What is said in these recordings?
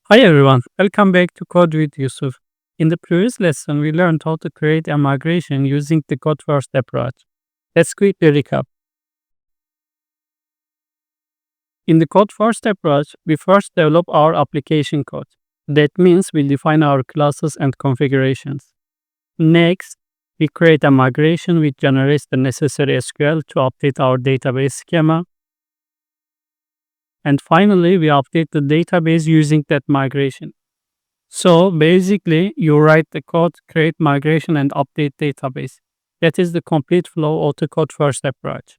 Hi everyone, welcome back to Code with Yusuf. In the previous lesson, we learned how to create a migration using the code first approach. Let's quickly recap. In the code first approach, we first develop our application code. That means we define our classes and configurations. Next, we create a migration which generates the necessary SQL to update our database schema. And finally, we update the database using that migration. So basically, you write the code, create migration, and update database. That is the complete flow of the code first approach.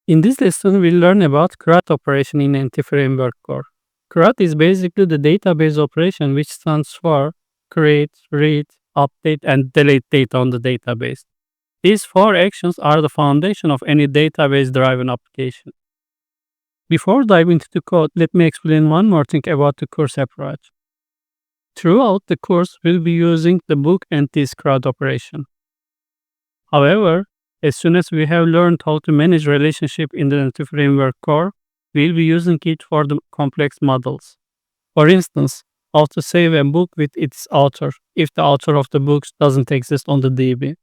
In this lesson, we'll learn about CRUD operation in Entity Framework Core. CRUD is basically the database operation which stands for create, read, update, and delete data on the database. These four actions are the foundation of any database-driven application. Before diving into the code, let me explain one more thing about the course approach. Throughout the course, we'll be using the book and this CRUD operation. However, as soon as we have learned how to manage relationship in the Entity Framework Core, we'll be using it for the complex models. For instance, how to save a book with its author if the author of the books doesn't exist on the DB.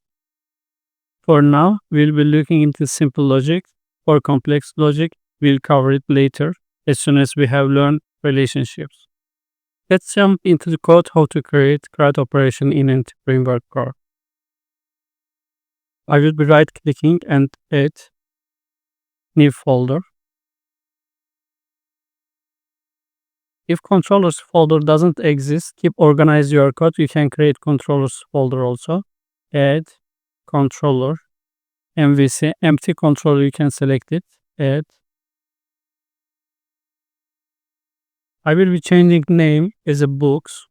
For now, we'll be looking into simple logic. For complex logic, we'll cover it later as soon as we have learned relationships. Let's jump into the code how to create CRUD operation in Entity Framework Core. I will be right clicking and add new folder. If controllers folder doesn't exist, keep organize your code. You can create controllers folder also. Add controller, MVC, empty controller, you can select it. Add. I will be changing name as a books.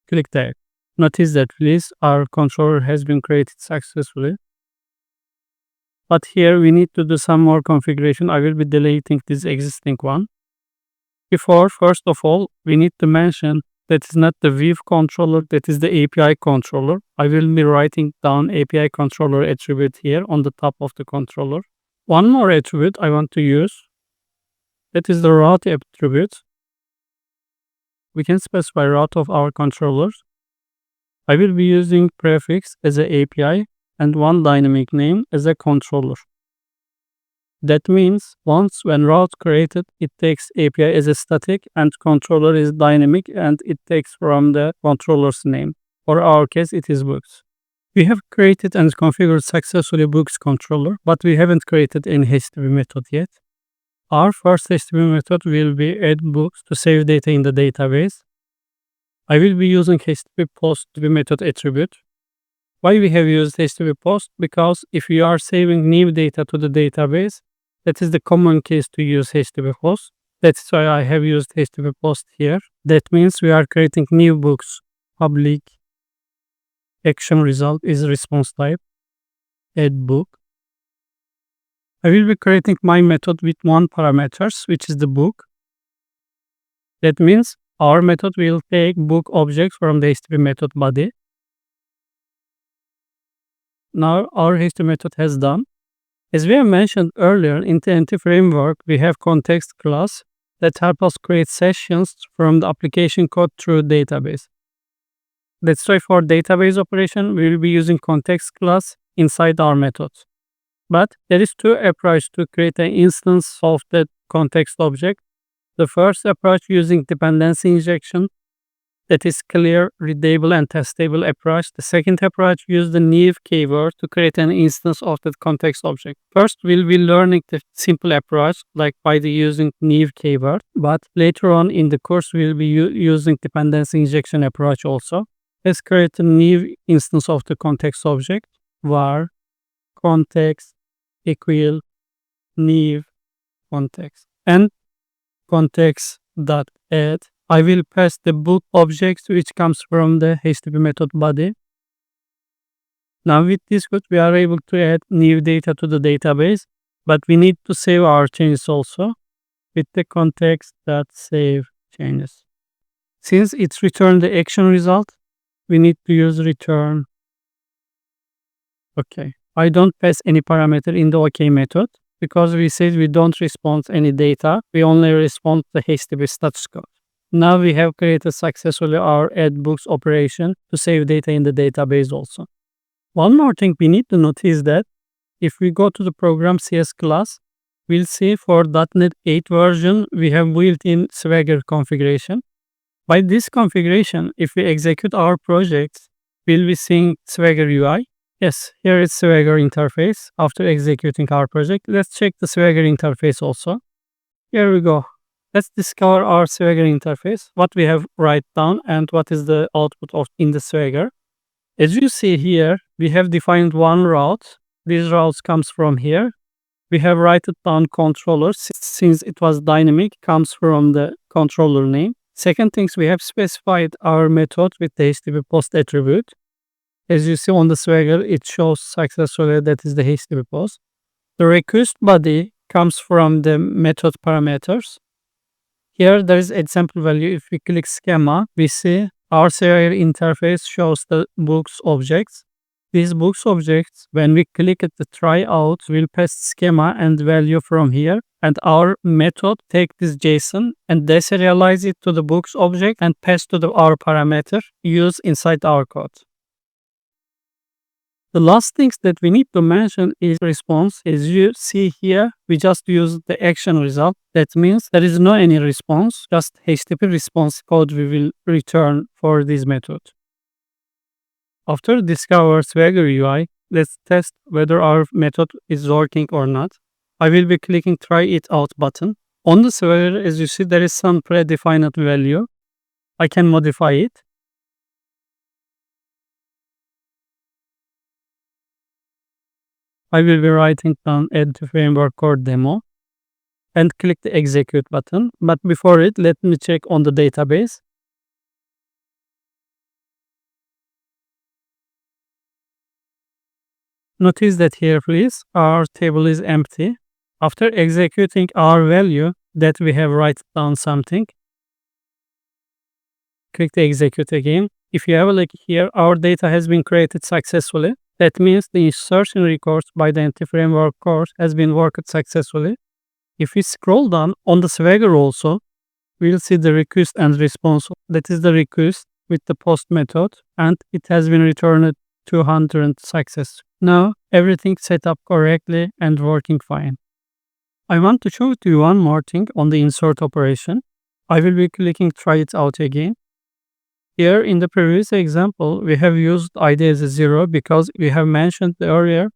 Click there. Notice that please our controller has been created successfully. But here we need to do some more configuration. I will be deleting this existing one. Before, first of all, we need to mention that is not the View controller, that is the API controller. I will be writing down API controller attribute here on the top of the controller. One more attribute I want to use, that is the route attribute. We can specify route of our controllers. I will be using prefix as an API and one dynamic name as a controller. That means once when route created, it takes API as a static and controller is dynamic and it takes from the controller's name. For our case, it is books. We have created and configured successfully books controller, but we haven't created any HTTP method yet. Our first HTTP method will be add books to save data in the database. I will be using HTTP post method attribute. Why we have used HTTP post? Because if you are saving new data to the database, that is the common case to use HTTP post. That's why I have used HTTP post here. That means we are creating new books. Public action result is response type. Add book. I will be creating my method with one parameters, which is the book. That means our method will take book object from the HTTP method body. Now our HTTP method has done. As we have mentioned earlier, in the Entity Framework, we have context class that help us create sessions from the application code through database. That's why for database operation, we will be using context class inside our methods. But there is two approaches to create an instance of that context object. The first approach using dependency injection, that is clear, readable, and testable approach. The second approach uses the new keyword to create an instance of that context object. First, we'll be learning the simple approach, like by the using new keyword. But later on in the course, we'll be using dependency injection approach also. Let's create a new instance of the context object. Var context equal new context and context dot add. I will pass the book object which comes from the HTTP method body. Now with this code, we are able to add new data to the database, but we need to save our changes also with the context.save changes. Since it's returned the action result, we need to use return. Okay. I don't pass any parameter in the OK method. because we said we don't respond any data. We only respond the HTTP status code. Now we have created successfully our add books operation to save data in the database also. One more thing we need to notice that if we go to the program CS class, we'll see for .NET 8 version, we have built-in Swagger configuration. By this configuration, if we execute our projects, we'll be seeing Swagger UI. Yes, here is Swagger interface. After executing our project, let's check the Swagger interface also. Here we go. Let's discover our Swagger interface, what we have write down and what is the output of in the Swagger. As you see here, we have defined one route. These routes comes from here. We have write it down controller since it was dynamic, comes from the controller name. Second things, we have specified our method with the HTTP post attribute. As you see on the Swagger, it shows successfully that is the HTTP post. The request body comes from the method parameters. Here there is example value. If we click schema, we see our Swagger interface shows the books objects. These books objects, when we click at the try out, will pass schema and value from here. And our method take this JSON and deserialize it to the books object and pass to our parameter used inside our code. The last things that we need to mention is response. As you see here, we just use the action result. That means there is no any response, just HTTP response code we will return for this method. After discover Swagger UI, let's test whether our method is working or not. I will be clicking try it out button. On the Swagger, as you see, there is some predefined value. I can modify it. I will be writing down add to framework core demo and click the execute button. But before it, let me check on the database. Notice that here, please, our table is empty. After executing our value that we have write down something, click the execute again. If you have a look here, our data has been created successfully. That means the insertion records by the anti-framework course has been worked successfully. If we scroll down on the Swagger also, we'll see the request and response. That is the request with the post method, and it has been returned 200 success. Now everything set up correctly and working fine. I want to show you one more thing on the insert operation. I will be clicking try it out again. Here in the previous example, we have used ID as a 0 because we have mentioned earlier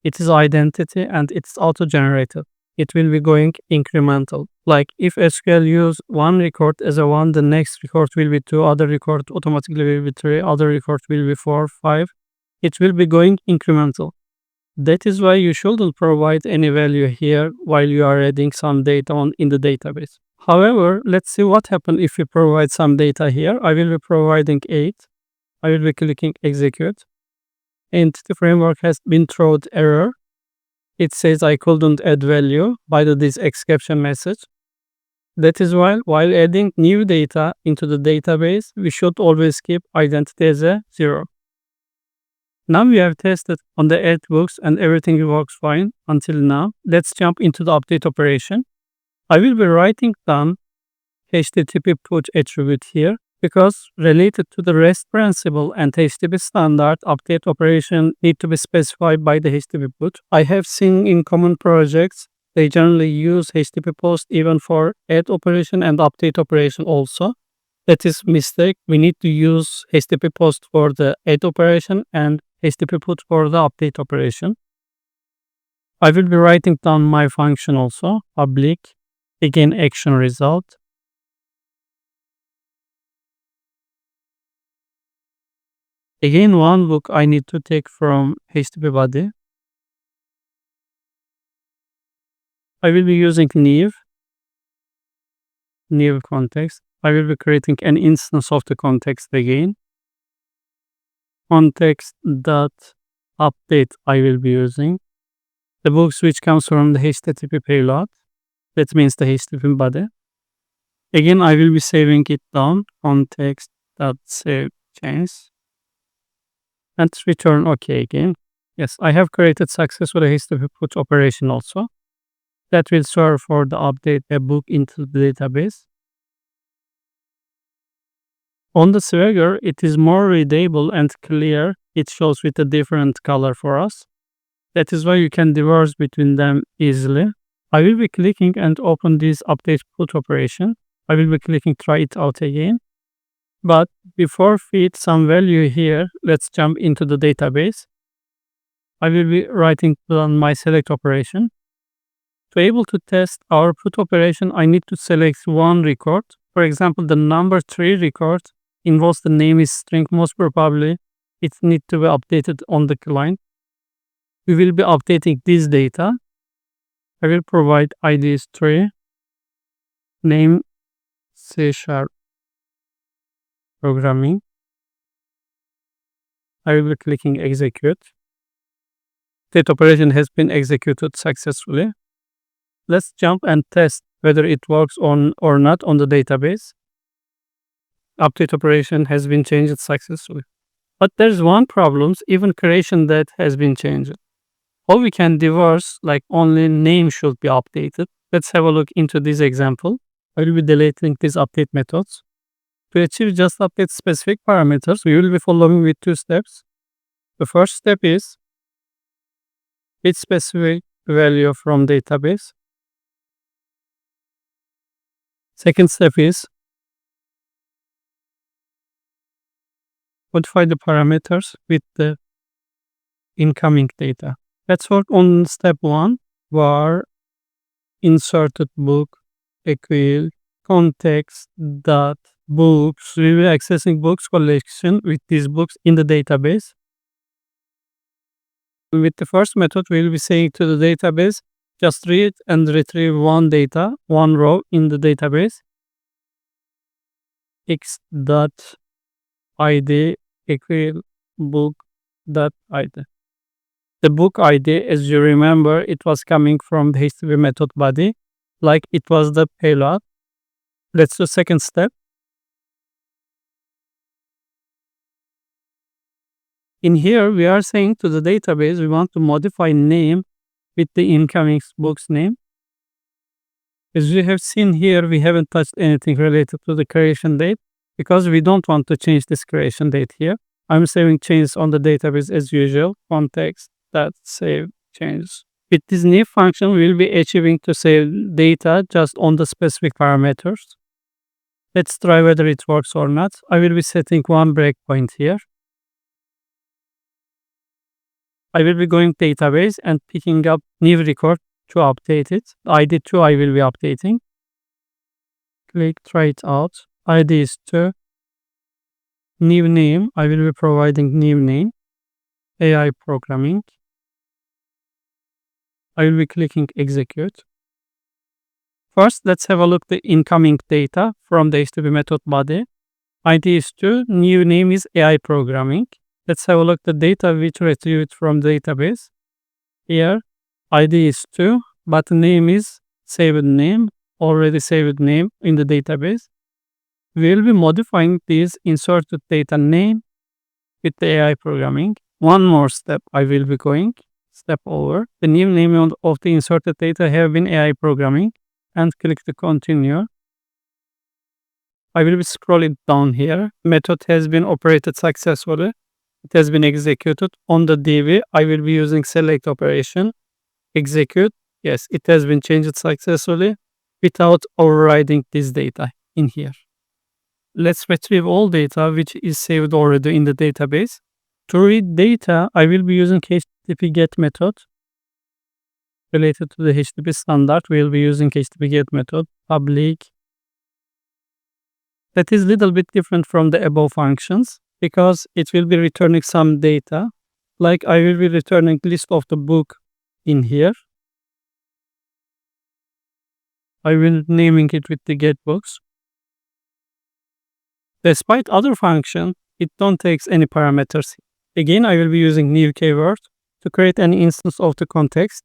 it is identity and it's auto-generated. It will be going incremental. Like if SQL use one record as a 1, the next record will be 2, other record automatically will be 3, other record will be 4, 5. It will be going incremental. That is why you shouldn't provide any value here while you are adding some data in the database. However, let's see what happens if we provide some data here. I will be providing 8. I will be clicking execute. And the framework has been thrown error. It says I couldn't add value by this exception message. That is why while adding new data into the database, we should always keep identity as a 0. Now we have tested on the add books and everything works fine until now. Let's jump into the update operation. I will be writing down HTTP put attribute here because related to the REST principle and HTTP standard, update operation need to be specified by the HTTP put. I have seen in common projects, they generally use HTTP post even for add operation and update operation also. That is mistake. We need to use HTTP post for the add operation and HTTP put for the update operation. I will be writing down my function also, public, again action result. Again, one book I need to take from HTTP body. I will be using new context. I will be creating an instance of the context again. Context dot update I will be using. The books which comes from the HTTP payload. That means the HTTP body. Again, I will be saving it down. Context dot save change. And return OK again. Yes, I have created successfully HTTP put operation also. that will serve for the update a book into the database. On the Swagger, it is more readable and clear. It shows with a different color for us. That is why you can divorce between them easily. I will be clicking and open this update put operation. I will be clicking try it out again. But before feed some value here, let's jump into the database. I will be writing on my select operation. To be able to test our put operation, I need to select one record. For example, the number 3 record involves the name is string. Most probably, it needs to be updated on the client. We will be updating this data. I will provide ID is 3, name C# programming. I will be clicking execute. That operation has been executed successfully. Let's jump and test whether it works on or not on the database. Update operation has been changed successfully. But there's one problem, even creation date has been changed. How we can divorce, like only name should be updated. Let's have a look into this example. I will be deleting these update methods. To achieve just update specific parameters, we will be following with 2 steps. The first step is get specific value from database. Second step is modify the parameters with the incoming data. Let's work on step 1, var inserted book equal context dot books. We will be accessing books collection with these books in the database. With the first method, we will be saying to the database, just read and retrieve one row in the database. X dot id equal book dot id. The book ID, as you remember, it was coming from the HTTP method body, like it was the payload. Let's do second step. In here, we are saying to the database, we want to modify name with the incoming book's name. As you have seen here, we haven't touched anything related to the creation date because we don't want to change this creation date here. I'm saving changes on the database as usual, context that save changes. With this new function, we'll be achieving to save data just on the specific parameters. Let's try whether it works or not. I will be setting one breakpoint here. I will be going database and picking up new record to update it. ID 2 I will be updating. Click try it out. ID is 2. New name, I will be providing new name. AI programming. I will be clicking execute. First, let's have a look at the incoming data from the HTTP method body. ID is 2, new name is AI programming. Let's have a look at the data which retrieved from the database. Here, ID is 2, but name is saved name, already saved name in the database. We will be modifying this inserted data name with the AI programming. One more step I will be going. Step over. The new name of the inserted data have been AI programming, and click to continue. I will be scrolling down here. Method has been operated successfully. It has been executed on the DB. I will be using select operation. Execute. Yes, it has been changed successfully without overriding this data in here. Let's retrieve all data which is saved already in the database. To read data, I will be using HTTP GET method. Related to the HTTP standard, we will be using HTTP GET method, public. That is a little bit different from the above functions because it will be returning some data. Like I will be returning list of the book in here. I will be naming it with the get books. Despite other function, it don't take any parameters. Again, I will be using new keyword to create an instance of the context.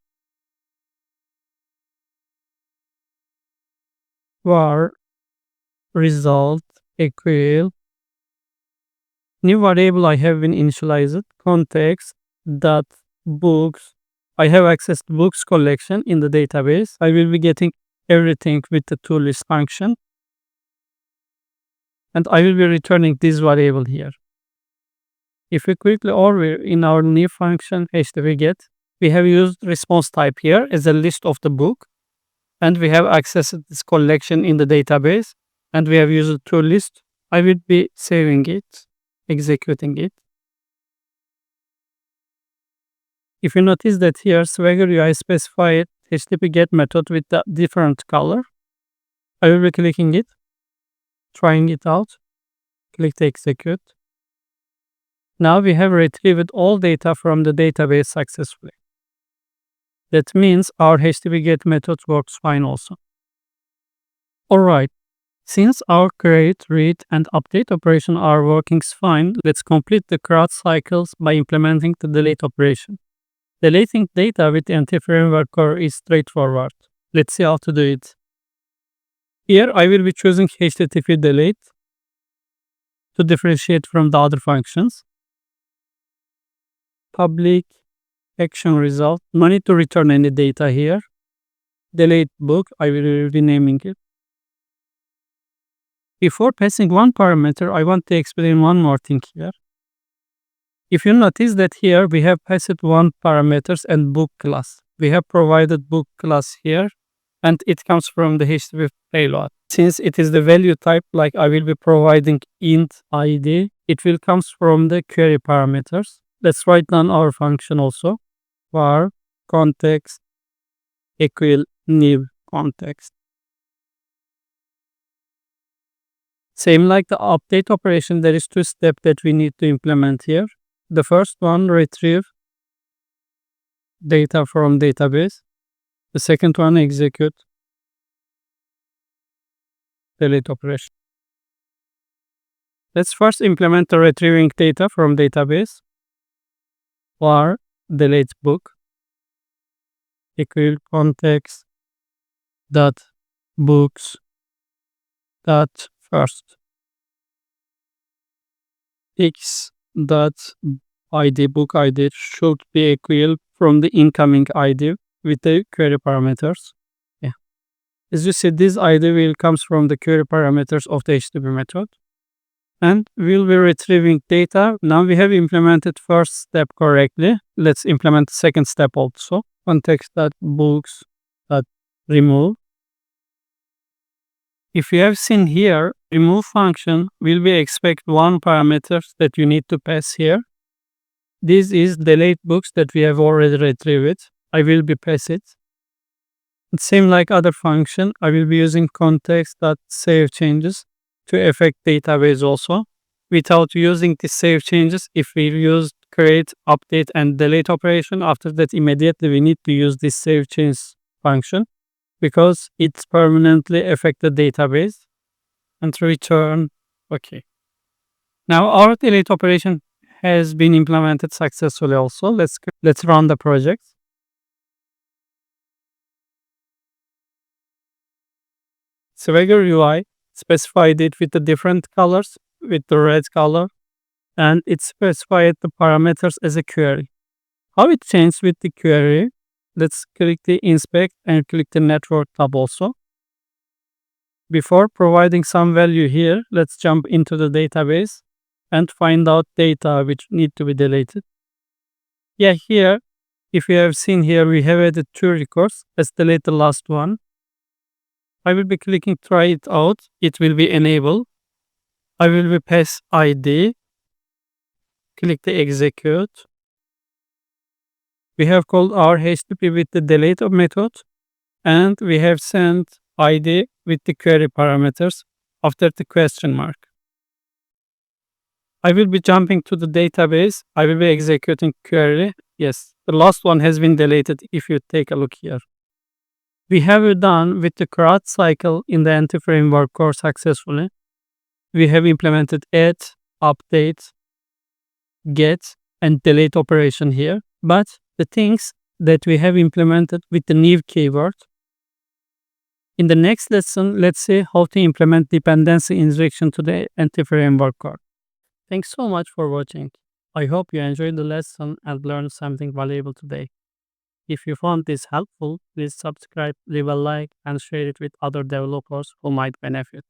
Var result equal new variable I have been initialized context dot books I have accessed books collection in the database. I will be getting everything with the toList function. And I will be returning this variable here. If we quickly over in our new function HTTP-GET, we have used response type here as a list of the book. And we have accessed this collection in the database. And we have used toList. I will be saving it, executing it. If you notice that here Swagger UI specified HTTP-GET method with the different color, I will be clicking it, trying it out, click to execute. Now we have retrieved all data from the database successfully. That means our HTTP-GET method works fine also. Alright, since our create, read and update operation are working fine, let's complete the CRUD cycles by implementing the delete operation. Deleting data with the anti-framework core is straightforward. Let's see how to do it. Here I will be choosing HTTP delete to differentiate from the other functions. Public action result. No need to return any data here. Delete book. I will be renaming it. Before passing one parameter, I want to explain one more thing here. If you notice that here we have passed one parameters and book class. We have provided book class here and it comes from the HTTP payload. Since it is the value type, like I will be providing int id, it will comes from the query parameters. Let's write down our function also. Var context equal new context. Same like the update operation, there is two steps that we need to implement here. The first one, retrieve data from database. The second one, execute delete operation. Let's first implement the retrieving data from database. Var delete book equal context dot books dot first x dot id book id should be equal from the incoming id with the query parameters. Yeah, as you see, this id will comes from the query parameters of the HTTP method, and we'll be retrieving data. Now we have implemented first step correctly. Let's implement the second step also. Context dot books dot remove. If you have seen here, remove function will be expect one parameter that you need to pass here. This is delete books that we have already retrieved. I will be pass it. Same like other function, I will be using context.save changes to affect database also. Without using the save changes, if we use create, update and delete operation, after that immediately we need to use this save change function, because it's permanently affect the database and return okay. Now our delete operation has been implemented successfully also. Let's run the project. Swagger UI specified it with the different colors, with the red color, and it specified the parameters as a query. How it changed with the query? Let's click the inspect and click the network tab also. Before providing some value here, let's jump into the database and find out data which need to be deleted. Yeah, here, if you have seen here, we have added 2 records. Let's delete the last one. I will be clicking try it out. It will be enabled. I will be pass ID. Click the execute. We have called our HTTP with the delete method, and we have sent ID with the query parameters after the question mark. I will be jumping to the database. I will be executing query. Yes, the last one has been deleted if you take a look here. We have done with the CRUD cycle in the anti-framework core successfully. We have implemented add, update, get, and delete operation here. But the things that we have implemented with the new keyword. In the next lesson, let's see how to implement dependency injection to the anti-framework core. Thanks so much for watching. I hope you enjoyed the lesson and learned something valuable today. If you found this helpful, please subscribe, leave a like, and share it with other developers who might benefit.